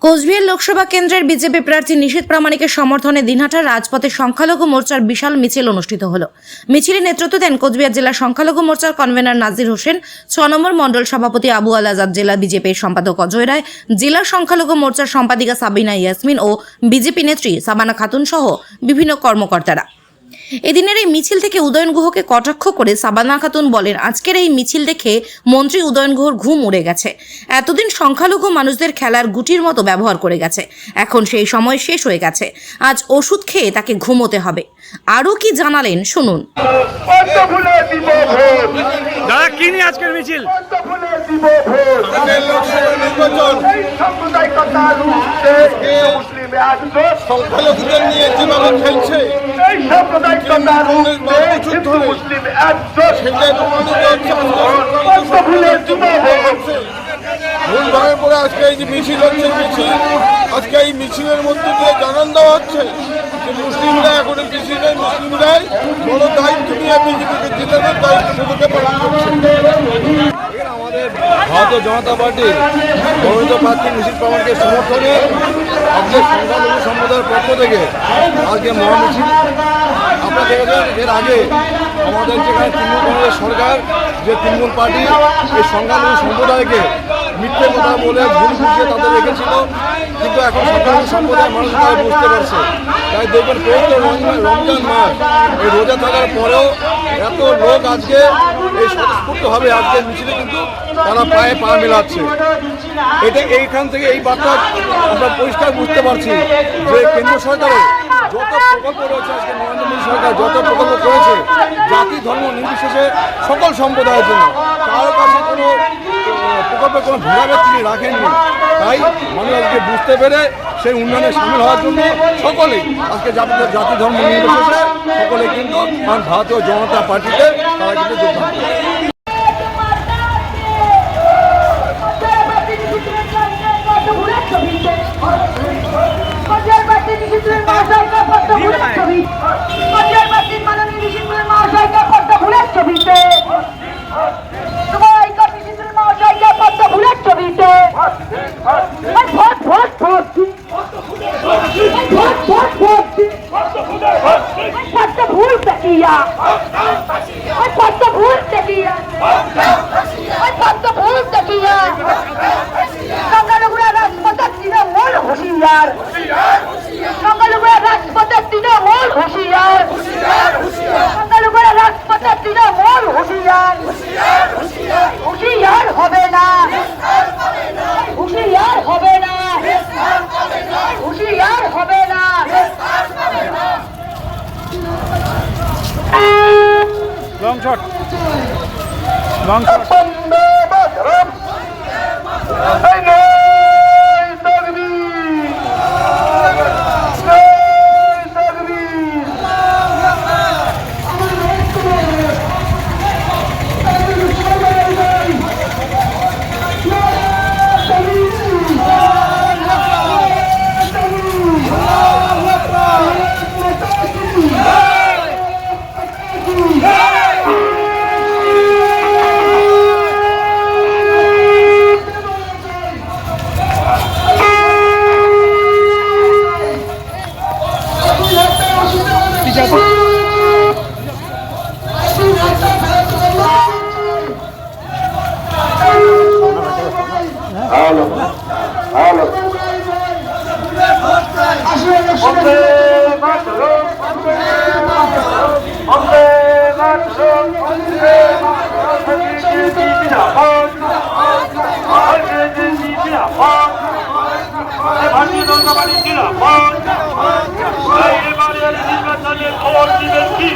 কোচবিহার লোকসভা কেন্দ্রের বিজেপি প্রার্থী নিশীথ প্রামাণিকের সমর্থনে দিনহাটার রাজপথে সংখ্যালঘু মোর্চার বিশাল মিছিল অনুষ্ঠিত হলো। মিছিলে নেতৃত্ব দেন কোচবিহার জেলা সংখ্যালঘু মোর্চার কনভেনর নাজির হোসেন, 6 নম্বর মণ্ডল সভাপতি আবু আল আজাদ, জেলা বিজেপির সম্পাদক অজয় রায়, জেলা সংখ্যালঘু মোর্চার সম্পাদিকা সাবিনা ইয়াসমিন ও বিজেপি নেত্রী সাবানা খাতুন সহ বিভিন্ন কর্মকর্তারা। এদিনের এই মিছিল থেকে উদয়ন গুহকে কটাক্ষ করে সাবানা খাতুন বলেন, আজকের এই মিছিল দেখে মন্ত্রী উদয়ন গুহর ঘুম উড়ে গেছে। এতদিন সংখ্যালঘু মানুষদের খেলার গুটির মতো ব্যবহার করে গেছে, এখন সেই সময় শেষ হয়ে গেছে। আজ ওষুধ খেয়ে তাকে ঘুমোতে হবে। আরও কি জানালেন শুনুন। দাদা কি নিয়ে আজকের মিছিল? সংখ্যালঘুদের নিয়ে যেভাবে খেলছে ভুলভাবে পরে আজকে এই যে মিছিল হচ্ছে, আজকে এই মিছিলের মধ্যে দিয়ে জানান দেওয়া হচ্ছে যে মুসলিমরা এখন বেশি নেই, মুসলিমরাই বড় দায়িত্ব নিয়ে বিজেপিকে জেতানোর দায়িত্বগুলোকে পালন করছে। আমাদের ভারতীয় জনতা পার্টির মনোনীত প্রার্থী নিশীথ প্রামাণিকের সমর্থনে আজকে সংখ্যালঘু সম্প্রদায়ের পক্ষ থেকে আজকে মহামিছিল। আপনারা দেখেছেন এর আগে আমাদের যেখানে তৃণমূল কংগ্রেস সরকার, যে তৃণমূল পার্টি এই সংখ্যালঘু সম্প্রদায়কে মিথ্যে কথা বলে ভুল বুঝিয়ে তাদের রেখেছিল, কিন্তু এখন সংখ্যালঘু সম্প্রদায়ের মানুষ তারা বুঝতে পারছে। তাই দেখবেন পবিত্র রমজান মাস এই রোজা থাকার পরেও এত লোক আজকে এই স্বতঃস্ফূর্তভাবে আজকে মিছিলে কিন্তু তারা পায়ে পা মেলাচ্ছে। এটা এইখান থেকে এই বার্তা আমরা পরিষ্কার বুঝতে পারছি যে কেন্দ্র সরকারের যত প্রকল্প রয়েছে, আজকে নরেন্দ্র মোদী সরকার যত প্রকল্প করেছে জাতি ধর্ম নির্বিশেষে সকল সম্প্রদায়ের জন্য, কারো কাছে কোনো প্রকল্পে কোনো ভেদাভেদ তিনি রাখেননি। তাই মানুষ আজকে বুঝতে পেরে সেই উন্নয়নে সামিল হওয়ার জন্য সকলেই আজকে জাতি ধর্ম নির্বিশেষে সকলে কিন্তু ভারতীয় জনতা পার্টিতে তারা কিন্তু যোগদান করে। হুঁশিয়ার হবে না, হুঁশিয়ার হবে না, হুঁশিয়ার হবে না। Long shot, long shot. ভারতীয় জনতা পার্টি এবারে নির্বাচনের খবর দিবেন কি?